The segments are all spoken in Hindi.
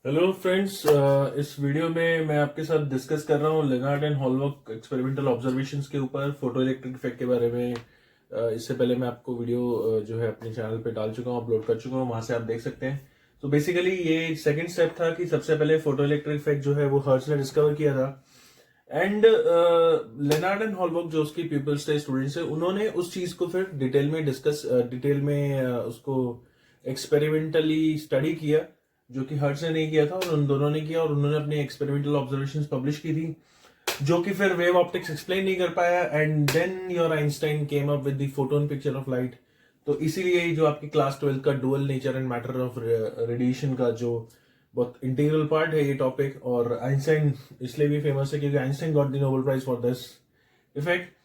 हेलो फ्रेंड्स, इस वीडियो में मैं आपके साथ डिस्कस कर रहा हूँ लेनार्ड एंड हॉलबर्ग एक्सपेरिमेंटल ऑब्जर्वेशंस के ऊपर फोटो इलेक्ट्रिक इफेक्ट के बारे में। इससे पहले मैं आपको वीडियो जो है अपने चैनल पे डाल चुका हूँ, अपलोड कर चुका हूँ, वहां से आप देख सकते हैं। तो बेसिकली ये सेकंड स्टेप था कि सबसे पहले फोटो इलेक्ट्रिक इफेक्ट जो है वो हर्ट्ज ने डिस्कवर किया था। एंड लेनार्ड एंड हॉलबर्ग जो उसकी पीपल्स थे, स्टूडेंट्स है, उन्होंने उस चीज को फिर डिटेल में उसको एक्सपेरिमेंटली स्टडी किया, जो कि हर्ट्ज ने नहीं किया था और उन दोनों ने किया। और उन्होंने अपनी एक्सपेरिमेंटल ऑब्जर्वेशंस पब्लिश की थी, जो कि फिर वेव ऑप्टिक्स एक्सप्लेन नहीं कर पाया। And then your Einstein came up with the photon picture of light. तो इसीलिए जो आपकी क्लास 12 का dual nature and matter of radiation का जो बहुत इंटीग्रल पार्ट है ये टॉपिक, और आइंस्टाइन इसलिए भी फेमस है क्योंकि Einstein got the Nobel prize for this effect.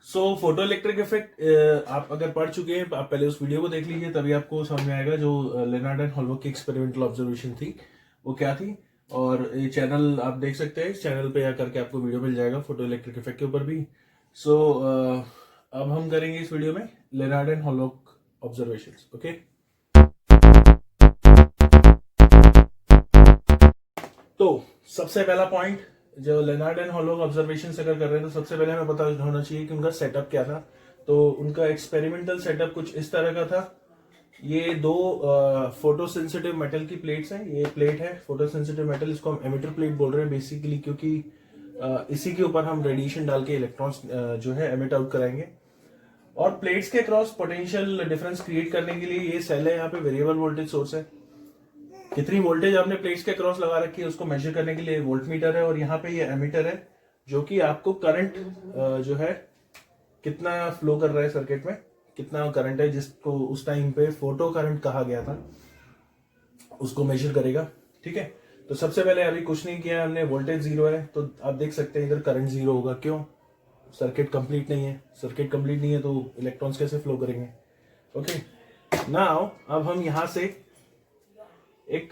So photo electric effect आप अगर पढ़ चुके हैं, आप पहले उस वीडियो को देख लीजिए, तभी आपको समझ में आएगा जो लेनार्ड एंड हॉलबर्ग की एक्सपेरिमेंटल ऑब्जर्वेशन थी वो क्या थी। और ये चैनल आप देख सकते हैं, इस चैनल पे आकर के आपको वीडियो मिल जाएगा फोटो इलेक्ट्रिक इफेक्ट के ऊपर भी। सो अब हम करेंगे इस वीडियो में लेनार्ड एंड हॉलबर्ग ऑब्जर्वेशंस। ओके, तो सबसे पहला पॉइंट, जो लेनार्ड एंड हॉलबर्ग ऑब्जर्वेशन अगर कर रहे हैं तो सबसे पहले हमें पता होना चाहिए कि उनका सेटअप क्या था। तो उनका एक्सपेरिमेंटल सेटअप कुछ इस तरह का था। ये दो फोटो सेंसिटिव मेटल की प्लेट्स हैं। ये प्लेट है फोटो सेंसिटिव मेटल, इसको हम एमिटर प्लेट बोल रहे हैं बेसिकली, क्योंकि इसी के ऊपर हम रेडिएशन डाल के इलेक्ट्रॉन्स जो है एमिट आउट कराएंगे। और प्लेट्स के क्रॉस पोटेंशियल डिफरेंस क्रिएट करने के लिए ये सेल है, यहाँ पे वेरिएबल वोल्टेज सोर्स है। कितनी वोल्टेज आपने प्लेट्स के क्रॉस लगा रखी है उसको मेजर करने के लिए वोल्ट मीटर है, और यहाँ पे ये एमीटर है जो कि आपको करंट जो है कितना फ्लो कर रहा है सर्किट में, कितना करंट है जिसको उस टाइम पे फोटो करंट कहा गया था, उसको मेजर करेगा। ठीक है, तो सबसे पहले अभी कुछ नहीं किया हमने, वोल्टेज जीरो है तो आप देख सकते हैं इधर करंट जीरो होगा। क्यों? सर्किट कंप्लीट नहीं है। सर्किट कंप्लीट नहीं है तो इलेक्ट्रॉन्स कैसे फ्लो करेंगे? ओके, नाउ अब हम यहां से एक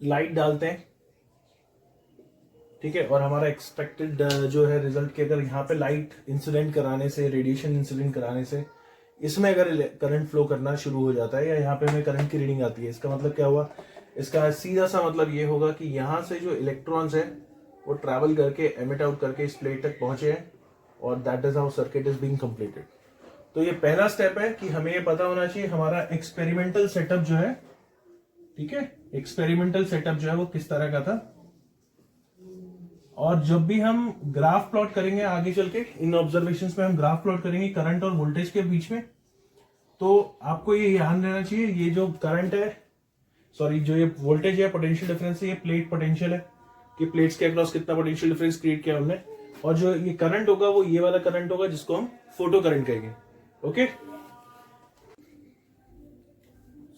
लाइट डालते हैं। ठीक है, और हमारा एक्सपेक्टेड जो है रिजल्ट के, अगर यहाँ पे लाइट इंसिडेंट कराने से, रेडिएशन इंसिडेंट कराने से इसमें अगर करंट फ्लो करना शुरू हो जाता है, या यहाँ पे हमें करंट की रीडिंग आती है, इसका मतलब क्या हुआ? इसका सीधा सा मतलब ये होगा कि यहाँ से जो इलेक्ट्रॉन्स है वो ट्रैवल करके एमिट आउट करके इस प्लेट तक पहुंचे हैं, और that is how circuit is being completed. तो ये पहला स्टेप है कि हमें ये पता होना चाहिए हमारा एक्सपेरिमेंटल सेटअप जो है, ठीक है, एक्सपेरिमेंटल सेटअप जो है वो किस तरह का था। और जब भी हम ग्राफ प्लॉट करेंगे आगे चल के, इन ऑब्जर्वेशंस में हम ग्राफ प्लॉट करेंगे करंट और वोल्टेज के बीच में, तो आपको ये ध्यान रहना चाहिए ये जो करंट है, सॉरी जो ये वोल्टेज है, पोटेंशियल डिफरेंस है, ये प्लेट पोटेंशियल है कि प्लेट्स के अक्रॉस कितना पोटेंशियल डिफरेंस क्रिएट किया हमने। और जो ये करंट होगा वो ये वाला करंट होगा जिसको हम फोटो करंट कहेंगे। ओके,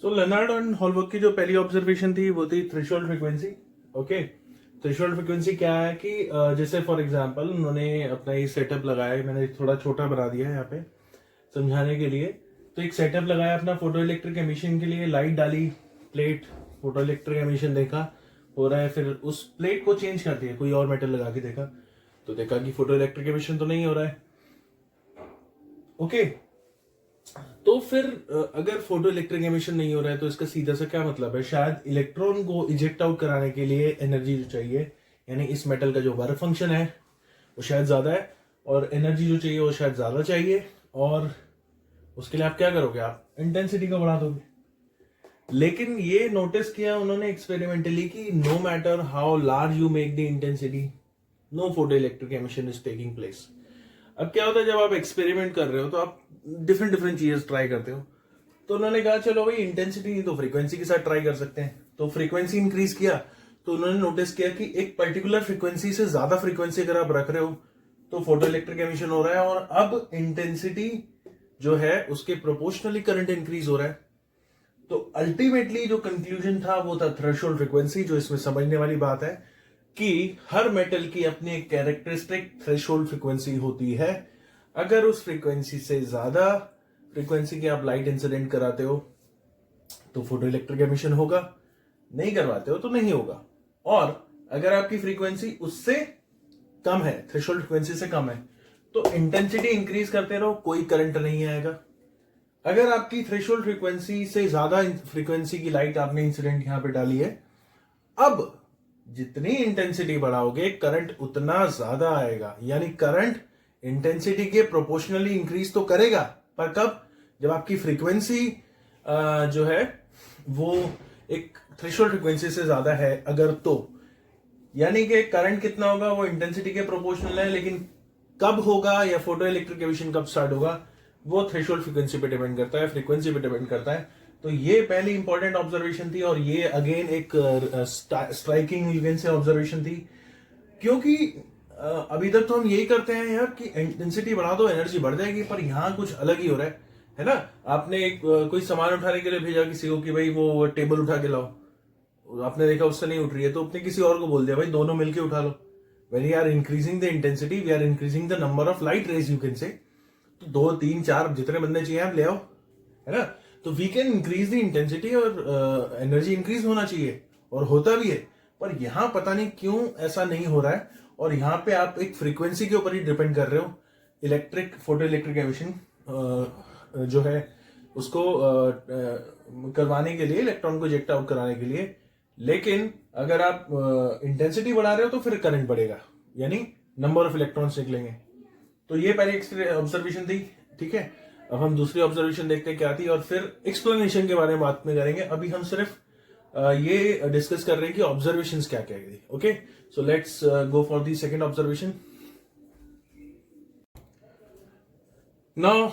सो लेनार्ड एंड हॉलबर्ग की जो पहली ऑब्जर्वेशन थी वो थी threshold frequency. Okay, threshold frequency क्या है कि जैसे फॉर एग्जांपल उन्होंने अपना ये सेटअप लगाया, मैंने थोड़ा छोटा बना दिया है यहाँ पे समझाने के लिए। तो एक सेटअप लगाया अपना फोटो इलेक्ट्रिक एमिशन के लिए, लाइट डाली, प्लेट, फोटो इलेक्ट्रिक एमिशन देखा हो रहा है, फिर उस प्लेट को चेंज कर दिया, कोई और मेटल लगा के देखा, तो देखा कि फोटो इलेक्ट्रिक एमिशन तो नहीं हो रहा है। ओके, तो फिर अगर फोटो इलेक्ट्रिक एमिशन नहीं हो रहा है तो इसका सीधा सा क्या मतलब है? शायद इलेक्ट्रॉन को इजेक्ट आउट कराने के लिए एनर्जी जो चाहिए, यानी इस मेटल का जो वर्क फंक्शन है वो शायद ज्यादा है, और एनर्जी जो चाहिए वो शायद ज्यादा चाहिए, और उसके लिए आप क्या करोगे? आप इंटेंसिटी को बढ़ा दोगे। लेकिन ये नोटिस किया उन्होंने एक्सपेरिमेंटली कि no matter how large you make the intensity, no photo electric emission is taking place. अब क्या होता है जब आप एक्सपेरिमेंट कर रहे हो तो आप डिफरेंट डिफरेंट चीजें ट्राई करते हो। तो उन्होंने कहा चलो भाई इंटेंसिटी नहीं तो फ्रीक्वेंसी के साथ ट्राई कर सकते हैं। तो फ्रीक्वेंसी इंक्रीज किया, तो उन्होंने नोटिस किया कि एक पर्टिकुलर फ्रीक्वेंसी से ज्यादा फ्रीक्वेंसी अगर आप रख रहे हो तो फोटो इलेक्ट्रिक एमिशन हो रहा है, और अब इंटेंसिटी जो है उसके प्रोपोर्शनली करंट इंक्रीज हो रहा है। तो अल्टीमेटली जो कंक्लूजन था वो था थ्रेशोल्ड फ्रीक्वेंसी, जो इसमें समझने वाली बात है कि हर मेटल की अपनी एक कैरेक्टरिस्टिक थ्रेशोल्ड फ्रीक्वेंसी होती है। अगर उस फ्रीक्वेंसी से ज्यादा फ्रीक्वेंसी की आप लाइट इंसिडेंट कराते हो तो फोटो इलेक्ट्रिक एमिशन होगा, नहीं करवाते हो तो नहीं होगा। और अगर आपकी फ्रीक्वेंसी उससे कम है, थ्रेशोल्ड फ्रीक्वेंसी से कम है, तो इंटेंसिटी इंक्रीज करते रहो, कोई करंट नहीं आएगा। अगर आपकी थ्रेशोल्ड फ्रीक्वेंसी से ज्यादा फ्रीक्वेंसी की लाइट आपने इंसिडेंट यहां पे डाली है, अब जितनी इंटेंसिटी बढ़ाओगे करंट उतना ज्यादा आएगा, यानी करंट इंटेंसिटी के प्रोपोर्शनली इंक्रीज तो करेगा, पर कब? जब आपकी फ्रीक्वेंसी जो है वो एक थ्रेशोल्ड फ्रीक्वेंसी से ज्यादा है अगर, तो यानी कि करंट कितना होगा वो इंटेंसिटी के प्रोपोर्शनल है, लेकिन कब होगा या फोटो इलेक्ट्रिक एमिशन कब स्टार्ट होगा वो थ्रेशोल्ड फ्रीक्वेंसी पे डिपेंड करता है, फ्रीक्वेंसी पे डिपेंड करता है। तो ये पहली इंपॉर्टेंट ऑब्जर्वेशन थी, और ये अगेन एक स्ट्राइकिंग यू कैन से ऑब्जर्वेशन थी, क्योंकि अभी तक तो हम यही करते हैं यार कि इंटेंसिटी बढ़ा दो एनर्जी बढ़ जाएगी, पर यहाँ कुछ अलग ही हो रहा है ना। आपने एक कोई सामान उठाने के लिए भेजा किसी को कि भाई वो टेबल उठा के लाओ, आपने देखा उससे नहीं उठ रही है, तो अपने किसी और को बोल दिया भाई दोनों मिलके उठा लो। When we are increasing the intensity we are increasing the number of light rays, you can say. तो 2 3 4 जितने बंदे चाहिए आप ले आओ, है ना। तो we can increase the intensity और एनर्जी इंक्रीज होना चाहिए, और होता भी है, पर यहां पता नहीं क्यों ऐसा नहीं हो रहा है। और यहाँ पे आप एक फ्रीक्वेंसी के ऊपर ही डिपेंड कर रहे हो, इलेक्ट्रिक फोटो इलेक्ट्रिक एमिशन जो है उसको करवाने के लिए, इलेक्ट्रॉन को इजेक्ट आउट कराने के लिए। लेकिन अगर आप इंटेंसिटी बढ़ा रहे हो तो फिर करंट बढ़ेगा, यानी नंबर ऑफ इलेक्ट्रॉन्स निकलेंगे। तो ये पहली ऑब्जर्वेशन थी, ठीक है। अब हम दूसरी ऑब्जर्वेशन देखते हैं क्या थी, और फिर एक्सप्लेनेशन के बारे में बात में करेंगे। अभी हम सिर्फ ये डिस्कस कर रहे हैं कि ऑब्जर्वेशंस क्या क्या थी। Okay, so let's go for the second observation. Now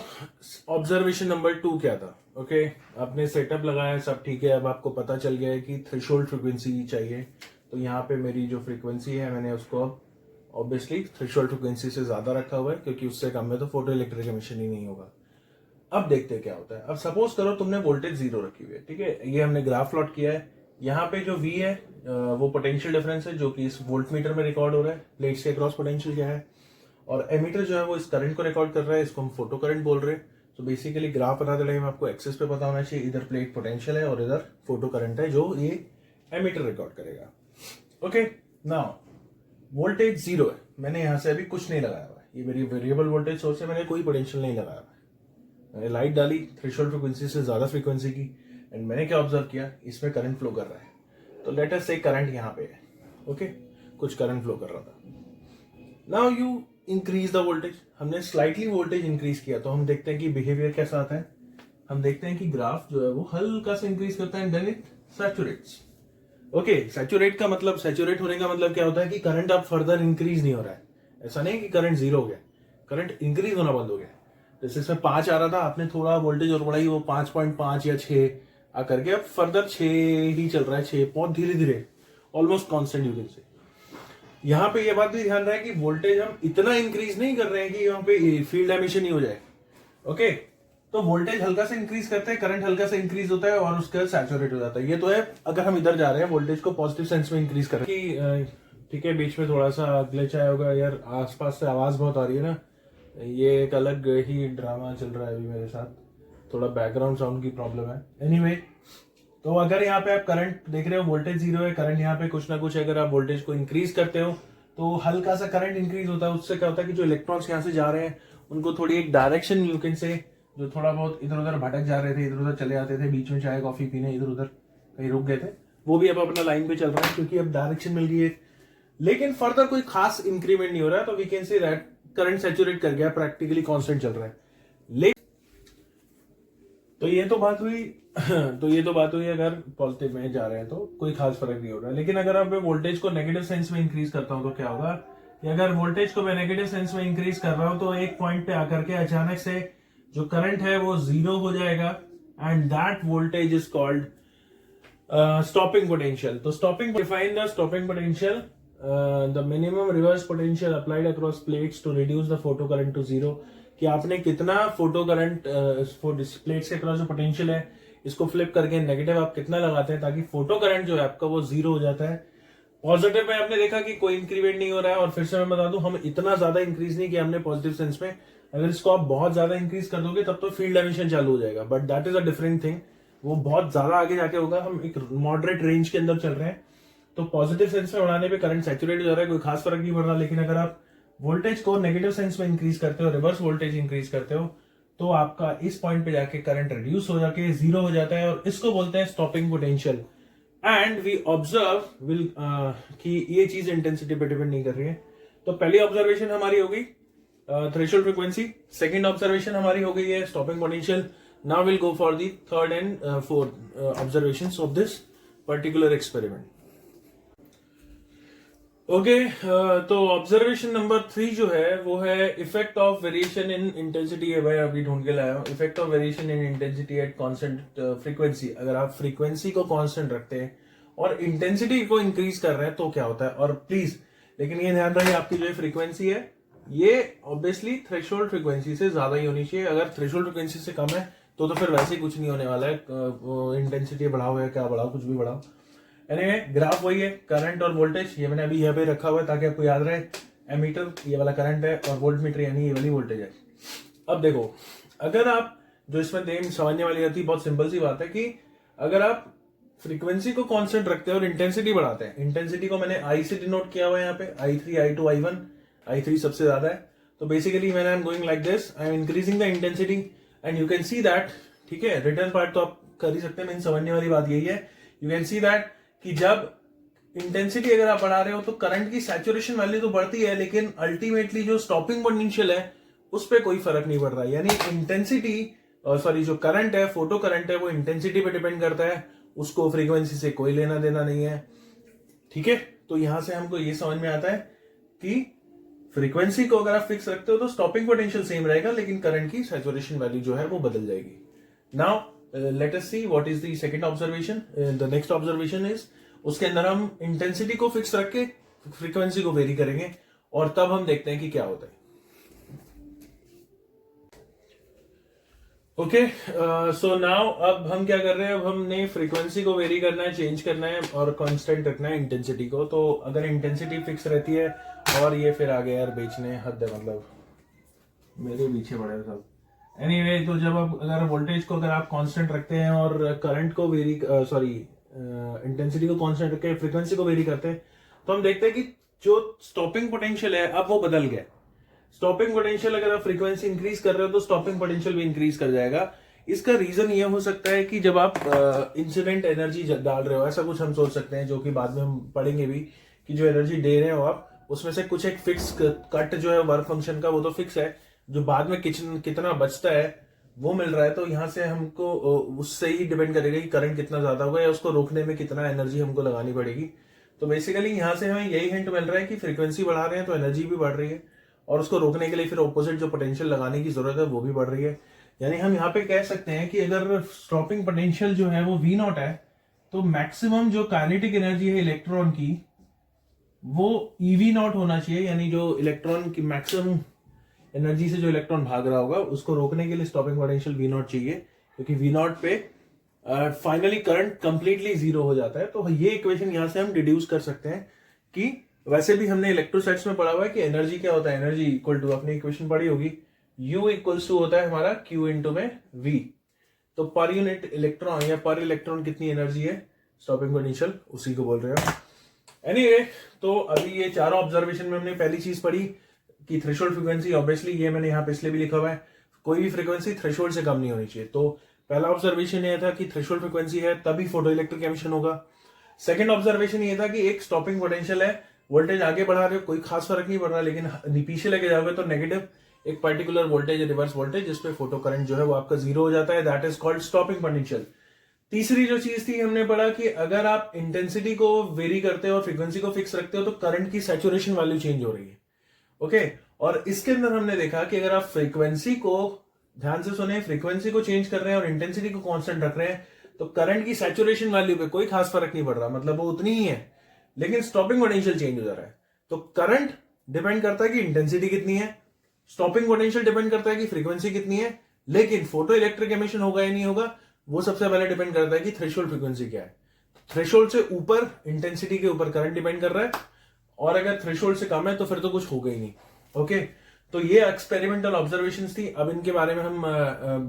observation number 2 क्या था? ओके, आपने सेटअप लगाया, सब ठीक है। अब आपको पता चल गया है कि थ्रेशोल्ड फ्रीक्वेंसी चाहिए, तो यहाँ पे मेरी जो फ्रीक्वेंसी है मैंने उसको अब ऑब्वियसली थ्रेशोल्ड फ्रीक्वेंसी से ज्यादा रखा हुआ है, क्योंकि उससे कम में तो फोटो इलेक्ट्रिक एमिशन ही नहीं होगा। अब देखते हैं क्या होता है। अब सपोज करो तुमने वोल्टेज 0 रखी हुई है, ठीक है। ये हमने ग्राफ प्लॉट किया है। यहाँ पे जो V है वो पोटेंशियल डिफरेंस है, जो कि इस वोल्ट मीटर में रिकॉर्ड हो रहा है, प्लेट्स के अक्रॉस पोटेंशियल क्या है। और एमीटर जो है वो इस करंट को रिकॉर्ड कर रहा है, इसको हम फोटो करंट बोल रहे हैं। तो बेसिकली ग्राफ बनाते टाइम आपको एक्सेस पे पता होना चाहिए, इधर प्लेट पोटेंशियल है और इधर फोटो करंट है जो ये एमीटर रिकॉर्ड करेगा। ओके, नाउ वोल्टेज 0 है, मैंने यहां से अभी कुछ नहीं लगाया हुआ है, ये मेरी वेरिएबल वोल्टेज सोर्स है, मैंने कोई पोटेंशियल नहीं लगाया हुआ है। मैंने लाइट डाली थ्रेशोल्ड फ्रीक्वेंसी से ज्यादा फ्रीक्वेंसी की, एंड मैंने क्या ऑब्जर्व किया, इसमें करंट फ्लो कर रहा है। तो लेट अस से करंट यहाँ पे है, ओके, कुछ करंट फ्लो कर रहा था। Now you increase the voltage, हमने स्लाइटली वोल्टेज इंक्रीज किया, तो हम देखते हैं कि बिहेवियर कैसा आता है। हम देखते हैं कि ग्राफ जो है वो हल्का सा इंक्रीज करता है, then it saturates. Okay, saturate का मतलब, सैचुरेट होने का मतलब क्या होता है कि करंट अब फर्दर इंक्रीज नहीं हो रहा है। ऐसा नहीं कि करंट 0 हो गया, करंट इंक्रीज होना बंद हो गया। जैसे इसमें 5 आ रहा था, आपने थोड़ा वोल्टेज और बढ़ाई, वो 5.5 या 6 आकर के अब फर्दर 6 ही चल रहा है, 6 बहुत धीरे धीरे, ऑलमोस्ट कॉन्स्टेंट यूजर से। यहाँ पे ये बात भी ध्यान रहे कि वोल्टेज हम इतना इंक्रीज नहीं कर रहे हैं कि यहाँ पे फील्ड एमिशन ही हो जाए। ओके, तो वोल्टेज हल्का से इंक्रीज करते हैं, करंट हल्का से इंक्रीज होता है और उसके बाद सैचुरेट हो जाता है। ये तो है अगर हम इधर जा रहे हैं वोल्टेज को पॉजिटिव सेंस में इंक्रीज कर रहे हैं। ठीक है, बीच में थोड़ा सा ग्लिच आया होगा यार, आसपास से आवाज बहुत आ रही है ना, ये एक अलग ही ड्रामा चल रहा है अभी मेरे साथ, थोड़ा बैकग्राउंड साउंड की प्रॉब्लम है। एनीवे, तो अगर यहाँ पे आप करंट देख रहे हो, वोल्टेज 0 है, करंट यहाँ पे कुछ ना कुछ, अगर आप वोल्टेज को इंक्रीज करते हो तो हल्का सा करंट इंक्रीज होता है। उससे क्या होता है कि जो इलेक्ट्रॉन्स यहाँ से जा रहे हैं उनको थोड़ी एक डायरेक्शन यू कैन से, जो थोड़ा बहुत इधर उधर भटक जा रहे थे, इधर उधर चले जाते थे, बीच में चाय कॉफी पीने इधर उधर कहीं रुक गए थे, वो भी अब अपना लाइन पे चल रहा है, क्योंकि अब डायरेक्शन मिल गई है। लेकिन फर्दर कोई खास इंक्रीमेंट नहीं हो रहा है, तो we can say that current saturate कर गया, प्रैक्टिकली कांस्टेंट चल रहा है। तो ये तो बात हुई अगर पॉजिटिव में जा रहे हैं तो कोई खास फर्क नहीं हो रहा है। लेकिन अगर अब मैं वोल्टेज को नेगेटिव सेंस में इंक्रीज करता हूं तो क्या होगा कि अगर वोल्टेज को मैं नेगेटिव सेंस में इंक्रीज कर रहा हूं तो एक पॉइंट पे आकर के अचानक से जो करंट है वो 0 हो जाएगा, and that voltage is called stopping potential. तो stopping, define the stopping potential, the minimum reverse potential applied across plates to reduce the photo current to 0। कि आपने कितना फोटो करंट प्लेट्स के अक्रॉस जो पोटेंशियल है इसको फ्लिप करके नेगेटिव आप कितना लगाते हैं ताकि फोटो करंट जो है आपका वो 0 हो जाता है। पॉजिटिव में आपने देखा कि कोई इंक्रीमेंट नहीं हो रहा है, और फिर से मैं बता दूं हम इतना ज्यादा इंक्रीज नहीं किया हमने पॉजिटिव सेंस में। अगर इसको आप बहुत ज्यादा इंक्रीज कर दोगे तब तो फील्ड एमिशन चालू हो जाएगा, but that is a different thing, वो बहुत ज्यादा आगे जाके होगा। हम एक मॉडरेट रेंज के अंदर चल रहे हैं, तो पॉजिटिव सेंस में बढ़ाने पे करंट सैचुरेट हो जा रहा है, कोई खास फर्क नहीं पड़ रहा। लेकिन अगर आप वोल्टेज को नेगेटिव सेंस में इंक्रीज करते हो, रिवर्स वोल्टेज इंक्रीज करते हो, तो आपका इस पॉइंट पे जाके करंट रिड्यूस हो जाके 0 हो जाता है, और इसको बोलते हैं stopping potential. And we observe will कि ये चीज इंटेंसिटी पे डिपेंड नहीं कर रही है। तो पहली ऑब्जर्वेशन हमारी हो गई थ्रेशोल्ड फ्रीक्वेंसी, सेकेंड ऑब्जर्वेशन हमारी हो गई है stopping potential. Now will go for the third and fourth observations of this particular experiment. Okay, तो ऑब्जर्वेशन नंबर 3 जो है वो है effect of variation in intensity. है भाई, अभी ढूंढ के लाया हूं। Effect of variation in intensity at constant frequency. अगर आप फ्रीक्वेंसी को कांस्टेंट रखते हैं और इंटेंसिटी को इंक्रीज कर रहे हैं तो क्या होता है। और प्लीज लेकिन ये ध्यान रहे, आपकी जो फ्रीक्वेंसी है ये ऑब्वियसली थ्रेशोल्ड फ्रीक्वेंसी से ज्यादा ही होनी चाहिए। अगर थ्रेशोल्ड फ्रीक्वेंसी से कम है तो फिर वैसे ही कुछ नहीं होने वाला है। इंटेंसिटी बढ़ाओ या क्या बढ़ाओ, कुछ भी बढ़ाओ। एनीवे, ग्राफ वही है, करंट और वोल्टेज। ये मैंने अभी यहाँ पे रखा हुआ है ताकि आपको याद रहे। एमीटर ये वाला करंट है और वोल्ट मीटर यानी ये वाली वोल्टेज है। अब देखो, अगर आप जो इसमें देन समझने वाली होती है, बहुत सिंपल सी बात है कि अगर आप फ्रीक्वेंसी को कांस्टेंट रखते हैं और इंटेंसिटी बढ़ाते हैं, इंटेंसिटी को मैंने आई से डिनोट किया हुआ है यहाँ पे, I3, I2, I1, I3 सबसे ज्यादा है। तो बेसिकली मैंने I am going like this, I am increasing the intensity and you can see that, ठीक है, रिटर्न पार्ट तो आप कर ही सकते हैं। मैं समझने वाली बात यही है, यू कैन सी दैट कि जब इंटेंसिटी अगर आप बढ़ा रहे हो तो करंट की सैचुरेशन वैल्यू तो बढ़ती है, लेकिन अल्टीमेटली जो स्टॉपिंग पोटेंशियल है उस पर कोई फर्क नहीं पड़ रहा है। यानी इंटेंसिटी सॉरी जो करंट है, फोटो करंट है, वो इंटेंसिटी पे डिपेंड करता है, उसको फ्रीक्वेंसी से कोई लेना देना नहीं है। ठीक है, तो यहां से हमको ये समझ में आता है कि फ्रीक्वेंसी को अगर आप फिक्स रखते हो तो स्टॉपिंग पोटेंशियल सेम रहेगा, लेकिन करंट की सैचुरेशन वैल्यू जो है वो बदल जाएगी। Now let us see what is the second observation. The next observation is, उसके अंदर हम इंटेंसिटी को फिक्स रख के फ्रीक्वेंसी को वेरी करेंगे और तब हम देखते हैं कि क्या होता है। ओके, सो नाउ अब हम क्या कर रहे हैं, अब हमने फ्रीक्वेंसी को वेरी करना है, चेंज करना है और कांस्टेंट रखना है इंटेंसिटी को। तो अगर इंटेंसिटी फिक्स रहती है और ये फिर आगे यार बेचने हद है, मतलब मेरे पीछे पड़े सब। एनीवे, तो जब आप अगर वोल्टेज को अगर आप कांस्टेंट रखते हैं और करंट को वेरी सॉरी इंटेंसिटी को कांस्टेंट रख के फ्रीक्वेंसी को वेरी करते हैं, तो हम देखते हैं कि जो स्टॉपिंग पोटेंशियल है अब वो बदल गया। स्टॉपिंग पोटेंशियल अगर आप फ्रीक्वेंसी इंक्रीज कर रहे हो तो स्टॉपिंग पोटेंशियल भी इंक्रीज कर जाएगा। इसका रीजन ये हो सकता है कि जब आप इंसिडेंट एनर्जी डाल रहे हो, ऐसा कुछ हम सोच सकते हैं, जो कि बाद में हम पढ़ेंगे भी, कि जो एनर्जी दे रहे हो आप उसमें से कुछ एक फिक्स कट जो है वर्क फंक्शन का वो तो फिक्स है, जो बाद में कितना बचता है वो मिल रहा है। तो यहाँ से हमको उससे ही डिपेंड करेगा कि करंट कितना ज्यादा होगा या उसको रोकने में कितना एनर्जी हमको लगानी पड़ेगी। तो बेसिकली यहाँ से हमें यही हिंट मिल रहा है कि फ्रीक्वेंसी बढ़ा रहे हैं तो एनर्जी भी बढ़ रही है और उसको रोकने के लिए फिर ऑपोजिट जो पोटेंशियल लगाने की जरूरत है वो भी बढ़ रही है। यानी हम यहाँ पे कह सकते हैं कि अगर स्टॉपिंग पोटेंशियल जो है वो V0 है तो मैक्सिमम जो काइनेटिक एनर्जी है इलेक्ट्रॉन की वो EV0 होना चाहिए। यानी जो इलेक्ट्रॉन की मैक्सिमम एनर्जी से जो इलेक्ट्रॉन भाग रहा होगा उसको रोकने के लिए स्टॉपिंग पोटेंशियल V0 चाहिए, क्योंकि V0 पे फाइनली करंट कंप्लीटली जीरो हो जाता है। तो ये इक्वेशन यहां से हम डिड्यूस कर सकते हैं कि वैसे भी हमने इलेक्ट्रोस्टैट्स में पढ़ा हुआ है कि एनर्जी क्या होता है, एनर्जी इक्वल टू, अपनी इक्वेशन पढ़ी होगी, U इक्वल्स टू होता है हमारा Q इंटू में V। तो पर यूनिट इलेक्ट्रॉन या पर इलेक्ट्रॉन कितनी एनर्जी है, स्टॉपिंग पोटेंशियल, उसी को बोल रहे हो। एनीवे, तो अभी ये चारों ऑब्जर्वेशन में हमने पहली चीज पढ़ी कि थ्रेशोल्ड फ्रीक्वेंसी, ऑब्वियसली ये मैंने यहाँ पे इसलिए भी लिखा हुआ है, कोई भी फ्रीक्वेंसी थ्रेशोल्ड से कम नहीं होनी चाहिए। तो पहला ऑब्जर्वेशन ये था कि थ्रेशोल्ड फ्रीक्वेंसी है तभी फोटो इलेक्ट्रिक एमिशन होगा। सेकंड ऑब्जर्वेशन ये था कि एक स्टॉपिंग पोटेंशियल है, वोल्टेज आगे बढ़ा रहे हो कोई खास फर्क नहीं पड़ रहा, लेकिन पीछे लेके जाओगे तो नेगेटिव एक पर्टिकुलर वोल्टेज, रिवर्स वोल्टेज, जिसपे फोटो करंट जो है वो आपका जीरो हो जाता है, that is called stopping potential. तीसरी जो चीज थी हमने पढ़ा कि अगर आप इंटेंसिटी को वेरी करते हो और फ्रीक्वेंसी को फिक्स रखते हो तो करंट की सैचुरेशन वैल्यू चेंज हो रही है। ओके, और इसके अंदर हमने देखा कि अगर आप फ्रीक्वेंसी को, ध्यान से सुने, फ्रीक्वेंसी को चेंज कर रहे हैं और इंटेंसिटी को कांस्टेंट रख रहे हैं तो करंट की सैचुरेशन वैल्यू पे कोई खास फर्क नहीं पड़ रहा, मतलब वो उतनी ही है, लेकिन स्टॉपिंग पोटेंशियल चेंज हो जा रहा है। तो करंट डिपेंड करता है कि इंटेंसिटी कितनी है, स्टॉपिंग पोटेंशियल डिपेंड करता है कि फ्रीक्वेंसी कितनी है, लेकिन फोटो इलेक्ट्रिक एमिशन होगा या नहीं होगा वो सबसे पहले डिपेंड करता है कि थ्रेशोल्ड फ्रीक्वेंसी क्या है। थ्रेशोल्ड से ऊपर इंटेंसिटी के ऊपर करंट डिपेंड कर रहा है, और अगर थ्रेशोल्ड से कम है तो फिर तो कुछ होगा ही नहीं। ओके, तो ये एक्सपेरिमेंटल ऑब्जर्वेशंस थी, अब इनके बारे में हम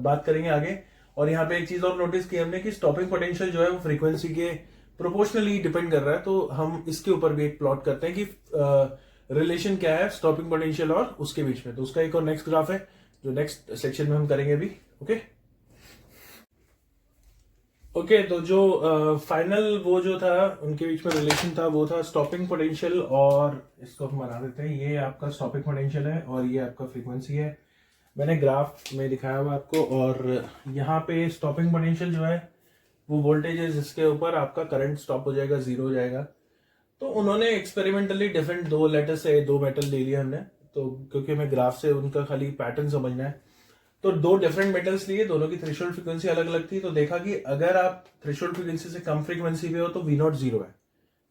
बात करेंगे आगे। और यहाँ पे एक चीज और नोटिस की हमने कि स्टॉपिंग पोटेंशियल जो है वो फ्रीक्वेंसी के प्रोपोर्शनली डिपेंड कर रहा है, तो हम इसके ऊपर भी एक प्लॉट करते हैं कि रिलेशन क्या है स्टॉपिंग पोटेंशियल और उसके बीच में। तो उसका एक और नेक्स्ट ग्राफ है जो नेक्स्ट सेक्शन में हम करेंगे अभी। ओके ओके तो जो फाइनल वो जो था उनके बीच में रिलेशन था वो था स्टॉपिंग पोटेंशियल, और इसको हम बना देते हैं, ये आपका स्टॉपिंग पोटेंशियल है और ये आपका फ्रीक्वेंसी है। मैंने ग्राफ में दिखाया हुआ आपको, और यहाँ पे स्टॉपिंग पोटेंशियल जो है वो वोल्टेज है जिसके ऊपर आपका करंट स्टॉप हो जाएगा, जीरो हो जाएगा। तो उन्होंने एक्सपेरिमेंटली डिफरेंट दो लेटर से दो मेटल ले लिया हमने, तो क्योंकि हमें ग्राफ से उनका खाली पैटर्न समझना है, तो दो डिफरेंट मेटल्स लिए, दोनों की थ्रेशोल्ड फ्रीक्वेंसी अलग अलग थी। तो देखा कि अगर आप थ्रेशोल्ड फ्रीक्वेंसी से कम फ्रीक्वेंसी पे हो तो V0 जीरो है,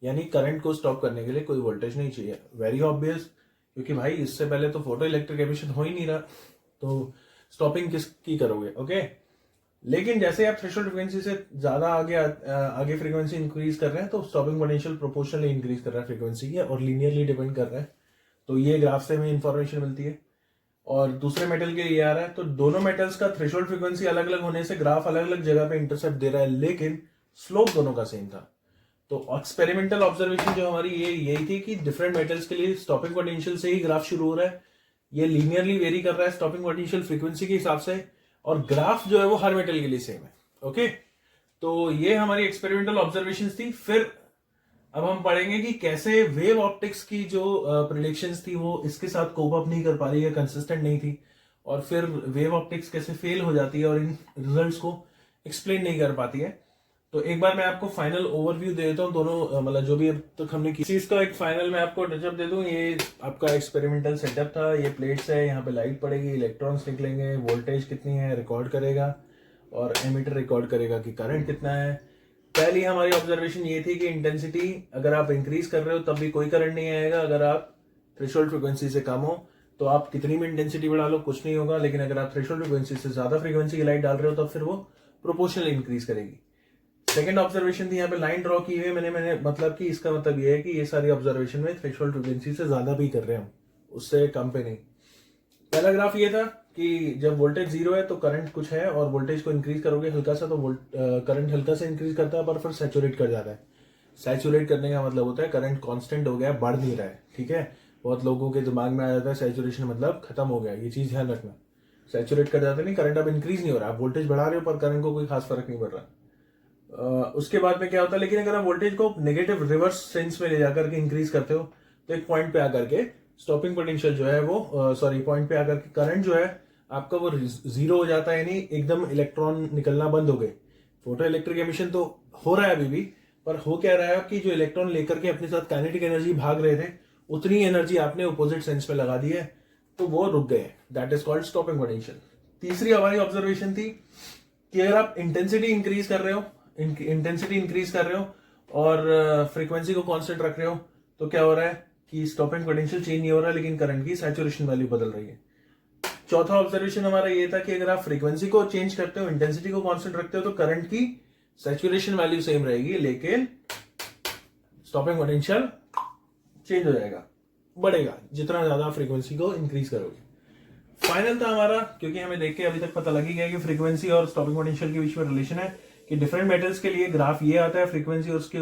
यानी करंट को स्टॉप करने के लिए कोई वोल्टेज नहीं चाहिए। वेरी ऑब्वियस, क्योंकि भाई इससे पहले तो फोटो इलेक्ट्रिक एमिशन हो ही नहीं रहा, तो स्टॉपिंग किसकी करोगे। ओके, लेकिन जैसे आप थ्रेशोल्ड फ्रीक्वेंसी से ज्यादा आगे फ्रीक्वेंसी इंक्रीज कर रहे हैं तो स्टॉपिंग पोटेंशियल प्रोपोर्शनली इंक्रीज कर रहा है फ्रीक्वेंसी के, और लीनियरली डिपेंड कर रहा है। तो ये ग्राफ से हमें इंफॉर्मेशन मिलती है। और दूसरे मेटल के लिए आ रहा है, तो दोनों मेटल्स का थ्रेशोल्ड फ्रीक्वेंसी अलग अलग होने से ग्राफ अलग अलग जगह पे इंटरसेप्ट दे रहा है, लेकिन स्लोप दोनों का सेम था। तो एक्सपेरिमेंटल ऑब्जर्वेशन जो हमारी ये यही थी कि डिफरेंट मेटल्स के लिए स्टॉपिंग पोटेंशियल से ही ग्राफ शुरू हो रहा है, ये लीनियरली वेरी कर रहा है स्टॉपिंग पोटेंशियल फ्रीक्वेंसी के हिसाब से, और ग्राफ जो है वो हर मेटल के लिए सेम है। ओके, तो ये हमारी एक्सपेरिमेंटल ऑब्जर्वेशन थी। फिर अब हम पढ़ेंगे कि कैसे वेव ऑप्टिक्स की जो प्रिडिक्शंस थी वो इसके साथ कोप अप नहीं कर पा रही है, कंसिस्टेंट नहीं थी, और फिर वेव ऑप्टिक्स कैसे फेल हो जाती है और इन रिजल्ट्स को एक्सप्लेन नहीं कर पाती है। तो एक बार मैं आपको फाइनल ओवरव्यू दे देता हूँ दोनों, मतलब जो भी अब तक हमने किसी चीज का एक फाइनल मैं आपको टचअप दे दूं। ये आपका एक्सपेरिमेंटल सेटअप था, ये प्लेट्स है, यहाँ पे लाइट पड़ेगी, इलेक्ट्रॉन्स निकलेंगे, वोल्टेज कितनी है रिकॉर्ड करेगा, और एमीटर रिकॉर्ड करेगा कि करंट कितना है। पहली हमारी ऑब्जर्वेशन ये थी कि इंटेंसिटी अगर आप इंक्रीज कर रहे हो तब भी कोई करंट नहीं आएगा, अगर आप थ्रेशोल्ड फ्रीक्वेंसी से कम हो तो आप कितनी भी इंटेंसिटी बढ़ा लो कुछ नहीं होगा, लेकिन अगर आप थ्रेशोल्ड फ्रीक्वेंसी से ज्यादा फ्रीक्वेंसी की लाइट डाल रहे हो तब फिर वो प्रोपोर्शनल इंक्रीज करेगी। सेकंड ऑब्जर्वेशन थी, यहाँ पे लाइन ड्रॉ की हुई है मैंने मतलब कि इसका मतलब ये है कि ये सारी ऑब्जर्वेशन में थ्रेशोल्ड फ्रीक्वेंसी से ज्यादा भी कर रहे हैं हम, उससे कम पे नहीं। पहला ग्राफ ये था कि जब वोल्टेज जीरो है तो करंट कुछ है, और वोल्टेज को इंक्रीज करोगे हल्का सा तो करंट हल्का सा इंक्रीज करता है, पर फिर सैचुरेट कर जाता है। सैचुरेट करने का मतलब होता है करंट कांस्टेंट हो गया, बढ़ नहीं रहा है। ठीक है, बहुत लोगों के दिमाग में आ जाता है सैचुरेशन मतलब खत्म हो गया, ये चीज ध्यान रखना। सैचुरेट कर जाता नहीं, करंट अब इंक्रीज नहीं हो रहा, आप वोल्टेज बढ़ा रहे हो पर करंट को कोई खास फर्क नहीं पड़ रहा। उसके बाद में क्या होता है, लेकिन अगर आप वोल्टेज को नेगेटिव रिवर्स सेंस में ले जाकर के इंक्रीज करते हो तो एक पॉइंट पे आकर के स्टॉपिंग पोटेंशियल जो है वो पॉइंट पे आकर के करंट जो है आपका वो जीरो हो जाता है, यानी एकदम इलेक्ट्रॉन निकलना बंद हो गए। फोटो इलेक्ट्रिक एमिशन तो हो रहा है अभी भी, पर हो क्या रहा है कि जो इलेक्ट्रॉन लेकर के अपने साथ काइनेटिक एनर्जी भाग रहे थे उतनी एनर्जी आपने अपोजिट सेंस में लगा दी है, तो वो रुक गए। That is called stopping potential. तीसरी हमारी ऑब्जर्वेशन थी कि अगर आप इंटेंसिटी इंक्रीज कर रहे हो और फ्रीक्वेंसी को कांस्टेंट रख रहे हो तो क्या हो रहा है कि स्टॉपिंग पोटेंशियल चेंज नहीं हो रहा है, लेकिन करंट की सैचुरेशन वैल्यू बदल रही है। चौथा ऑब्जर्वेशन हमारा ये था कि अगर आप फ्रीक्वेंसी को चेंज करते हो, इंटेंसिटी को कांस्टेंट रखते हो तो करंट की सैचुरेशन वैल्यू सेम रहेगी, लेकिन स्टॉपिंग पोटेंशियल चेंज हो जाएगा, बढ़ेगा जितना ज्यादा फ्रीक्वेंसी को इंक्रीज करोगे। फाइनल था हमारा, क्योंकि हमें देख के अभी तक पता लगी गया कि फ्रीक्वेंसी और स्टॉपिंग पोटेंशियल के बीच में रिलेशन है, कि डिफरेंट मेटल्स के लिए ग्राफ ये आता है फ्रीक्वेंसी और उसके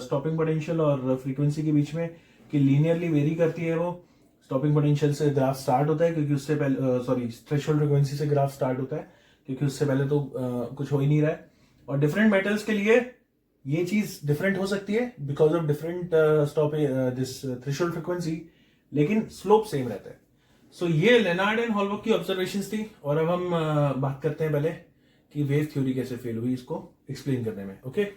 स्टॉपिंग पोटेंशियल और फ्रीक्वेंसी के बीच में, कि लीनियरली वेरी करती है वो। स्टॉपिंग पोटेंशियल से ग्राफ स्टार्ट होता है क्योंकि उससे पहले थ्रेशोल्ड फ्रीक्वेंसी से ग्राफ स्टार्ट होता है क्योंकि उससे पहले तो कुछ हो ही नहीं रहा है। और डिफरेंट मेटल्स के लिए ये चीज डिफरेंट हो सकती है because of different this threshold frequency, लेकिन स्लोप सेम रहता है। सो ये लेनार्ड एंड हॉलबर्ग की ऑब्जर्वेशंस थी, और अब हम बात करते हैं पहले कि वेव थ्योरी कैसे फेल हुई इसको एक्सप्लेन करने में। ओके,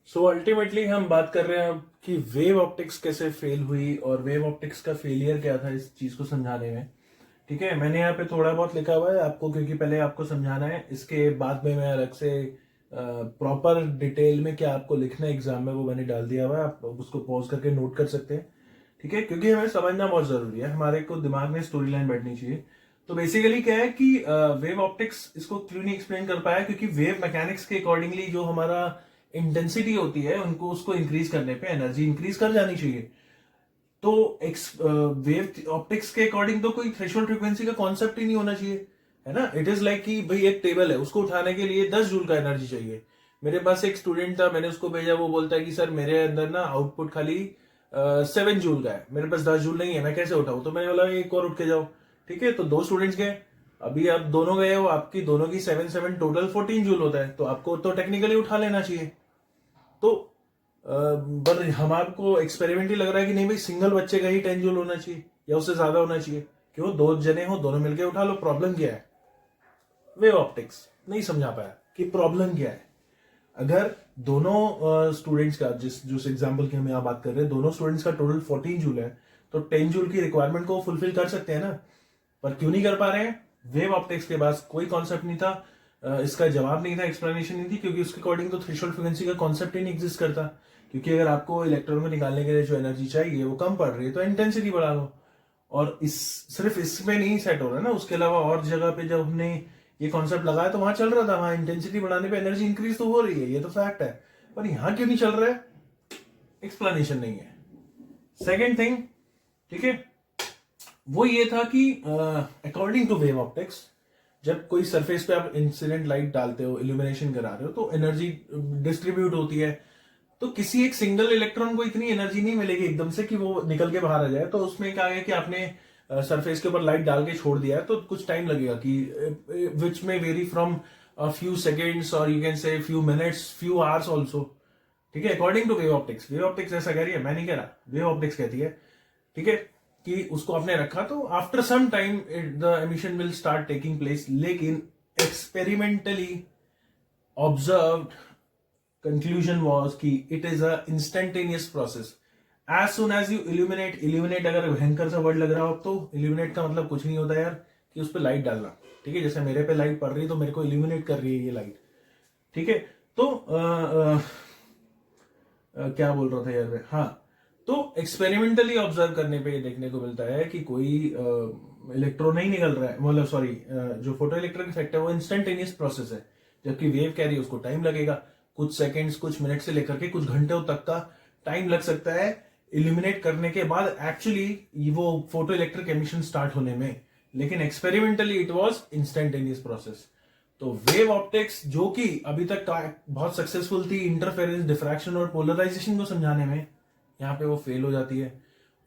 सो अल्टीमेटली हम बात कर रहे हैं अब कि वेव ऑप्टिक्स कैसे फेल हुई और वेव ऑप्टिक्स का फेलियर क्या था इस चीज को समझाने में। ठीक है, मैंने यहाँ पे थोड़ा बहुत लिखा हुआ है आपको, क्योंकि पहले आपको समझाना है, इसके बाद में मैं अलग से प्रॉपर डिटेल में क्या आपको लिखना है एग्जाम में वो मैंने डाल दिया हुआ है, आप उसको पॉज करके नोट कर सकते हैं। ठीक है, क्योंकि हमें समझना बहुत जरूरी है, हमारे को दिमाग में स्टोरी लाइन बैठनी चाहिए। तो बेसिकली क्या है कि वेव ऑप्टिक्स इसको क्यों नहीं एक्सप्लेन कर पाया, क्योंकि वेव मैकेनिक्स के अकॉर्डिंगली जो हमारा इंटेंसिटी होती है उनको उसको इंक्रीज करने पे एनर्जी इंक्रीज कर जानी चाहिए। तो वेव ऑप्टिक्स के अकॉर्डिंग तो कोई थ्रेशोल्ड फ्रीक्वेंसी का कॉन्सेप्ट ही नहीं होना चाहिए, है ना। इट इज लाइक कि भाई एक टेबल है, उसको उठाने के लिए 10 जूल का एनर्जी चाहिए। मेरे पास एक स्टूडेंट था, मैंने उसको भेजा, वो बोलता है कि सर मेरे अंदर ना आउटपुट खाली 7 जूल का है, मेरे पास 10 जूल नहीं है, मैं कैसे उठाऊं। तो मैंने बोला एक और उठ के जाओ। ठीक है, तो 2 स्टूडेंट्स गए, अभी आप दोनों गए हो, आपकी दोनों की 7 टोटल 14 जूल होता है, तो आपको तो टेक्निकली उठा लेना चाहिए। तो पर हम आपको एक्सपेरिमेंटली लग रहा है कि नहीं भाई सिंगल बच्चे का ही 10 जूल होना चाहिए या उससे ज्यादा होना चाहिए। क्यों? 2 जने हो, दोनों मिलके उठा लो। प्रॉब्लम क्या है? वेव ऑप्टिक्स नहीं समझा पाया कि प्रॉब्लम क्या है। अगर दोनों स्टूडेंट्स का, जिस एग्जांपल की हम यहाँ बात कर रहे हैं, दोनों स्टूडेंट्स का टोटल 14 जूल है, तो 10 जूल की रिक्वायरमेंट को फुलफिल कर सकते हैं ना। पर क्यों नहीं कर पा रहे हैं? वेव ऑप्टिक्स के पास कोई कॉन्सेप्ट नहीं था, इसका जवाब नहीं था, एक्सप्लेनेशन नहीं थी, क्योंकि उसके अकॉर्डिंग तो थ्रेशोल्ड फ्रीक्वेंसी का कॉन्सेप्ट ही नहीं एग्जिस्ट करता। क्योंकि अगर आपको इलेक्ट्रॉन को निकालने के लिए जो एनर्जी चाहिए वो कम पड़ रही है तो इंटेंसिटी बढ़ा लो। और इस सिर्फ इसमें नहीं सेट हो रहा है ना, उसके अलावा और जगह पे जब हमने ये कॉन्सेप्ट लगाया तो वहां चल रहा था, वहां इंटेंसिटी बढ़ाने पे एनर्जी इंक्रीज तो हो रही है, ये तो फैक्ट है। पर यहां क्यों नहीं चल रहा है? एक्सप्लेनेशन नहीं है। सेकेंड थिंग, ठीक है, वो ये था कि अकॉर्डिंग टू वेव ऑप्टिक्स, जब कोई सरफेस पे आप इंसिडेंट लाइट डालते हो, इल्यूमिनेशन करा रहे हो, तो एनर्जी डिस्ट्रीब्यूट होती है। तो किसी एक सिंगल इलेक्ट्रॉन को इतनी एनर्जी नहीं मिलेगी एकदम से कि वो निकल के बाहर आ जाए। तो उसमें क्या है कि आपने सरफेस के ऊपर लाइट डाल के छोड़ दिया है, तो कुछ टाइम लगेगा कि विच में वेरी फ्रॉम फ्यू सेकेंड्स और you can say few minutes, few hours also. ठीक है, according to wave optics. Wave optics ऐसा कह रही है, मैं नहीं कह रहा, वेव ऑप्टिक्स कहती है। ठीक है, कि उसको आपने रखा तो after some time the emission will start taking place. लेकिन एक्सपेरिमेंटली ऑब्जर्व्ड कंक्लूजन वाज कि it is a instantaneous process. As soon as you illuminate, illuminate अगर भयंकर सा वर्ड लग रहा हो तो इल्यूमिनेट का मतलब कुछ नहीं होता यार, कि उस पर लाइट डालना। ठीक है, जैसे मेरे पे लाइट पड़ रही है तो मेरे को इल्यूमिनेट कर रही है ये लाइट। ठीक है, तो क्या बोल रहा था यार, हाँ, तो एक्सपेरिमेंटली ऑब्जर्व करने पे देखने को मिलता है कि कोई इलेक्ट्रॉन नहीं निकल रहा है, मतलब सॉरी, जो फोटो इलेक्ट्रिक इफेक्ट है वो इंस्टेंटेनियस प्रोसेस है। जबकि वेव कह रही है उसको टाइम लगेगा, कुछ सेकंड्स, कुछ मिनट से लेकर के कुछ घंटों तक का टाइम लग सकता है इल्यूमिनेट करने के बाद एक्चुअली वो फोटो इलेक्ट्रिक एमिशन स्टार्ट होने में। लेकिन experimentally it was instantaneous process. तो वेव ऑप्टिक्स, जो कि अभी तक बहुत सक्सेसफुल थी इंटरफेरेंस, डिफ्रैक्शन और पोलराइजेशन को समझाने में, यहाँ पे वो फेल हो जाती है।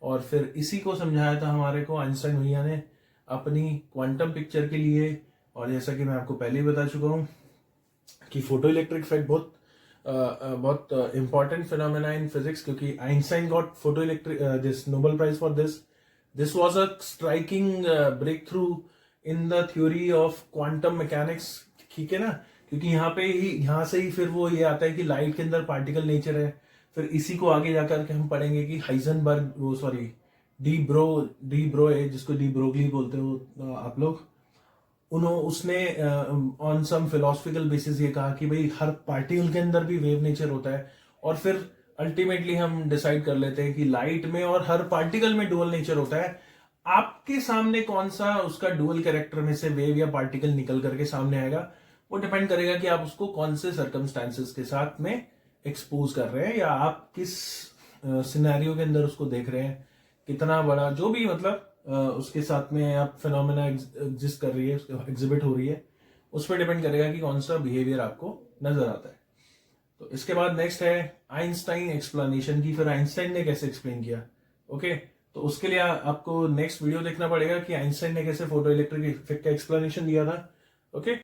और फिर इसी को समझाया था हमारे को आइंस्टाइन भैया ने अपनी क्वांटम पिक्चर के लिए। और जैसा कि मैं आपको पहले ही बता चुका हूं कि फोटो इलेक्ट्रिक इफेक्ट बहुत इंपॉर्टेंट फिनोमेना इन फिजिक्स, क्योंकि Einstein got photo electric this Nobel prize for this was a striking breakthrough in the theory of quantum mechanics. ठीक है ना, क्योंकि यहाँ से ही फिर वो ये आता है कि लाइट के अंदर पार्टिकल नेचर है। फिर इसी को आगे जाकर के हम पढ़ेंगे कि हाइजनबर्ग, वो सॉरी, डी ब्रोए, जिसको डी ब्रोगली बोलते हो आप लोग, उसने ऑन सम फिलोसफिकल बेसिस ये कहा कि भाई हर पार्टिकल के अंदर भी वेव नेचर होता है। और फिर अल्टीमेटली हम डिसाइड कर लेते हैं कि लाइट में और हर पार्टिकल में डुअल नेचर होता है। आपके सामने कौन सा उसका डुअल कैरेक्टर में से वेव या पार्टिकल निकल करके सामने आएगा, वो डिपेंड करेगा कि आप उसको कौन से सर्कमस्टांसेस के साथ में एक्सपोज कर रहे हैं, या आप किस सिनेरियो के अंदर उसको देख रहे हैं, कितना बड़ा, जो भी मतलब उसके साथ में आप फिनोमेना एग्जिस्ट कर रही है, एग्जिबिट हो रही है, उस पर डिपेंड करेगा कि कौन सा बिहेवियर आपको नजर आता है। तो इसके बाद नेक्स्ट है आइंस्टाइन एक्सप्लेनेशन की। फिर आइंस्टाइन ने कैसे एक्सप्लेन किया, ओके, तो उसके लिए आपको नेक्स्ट वीडियो देखना पड़ेगा कि आइंस्टाइन ने कैसे फोटो इलेक्ट्रिक इफेक्ट का एक्सप्लेनेशन दिया था। ओके।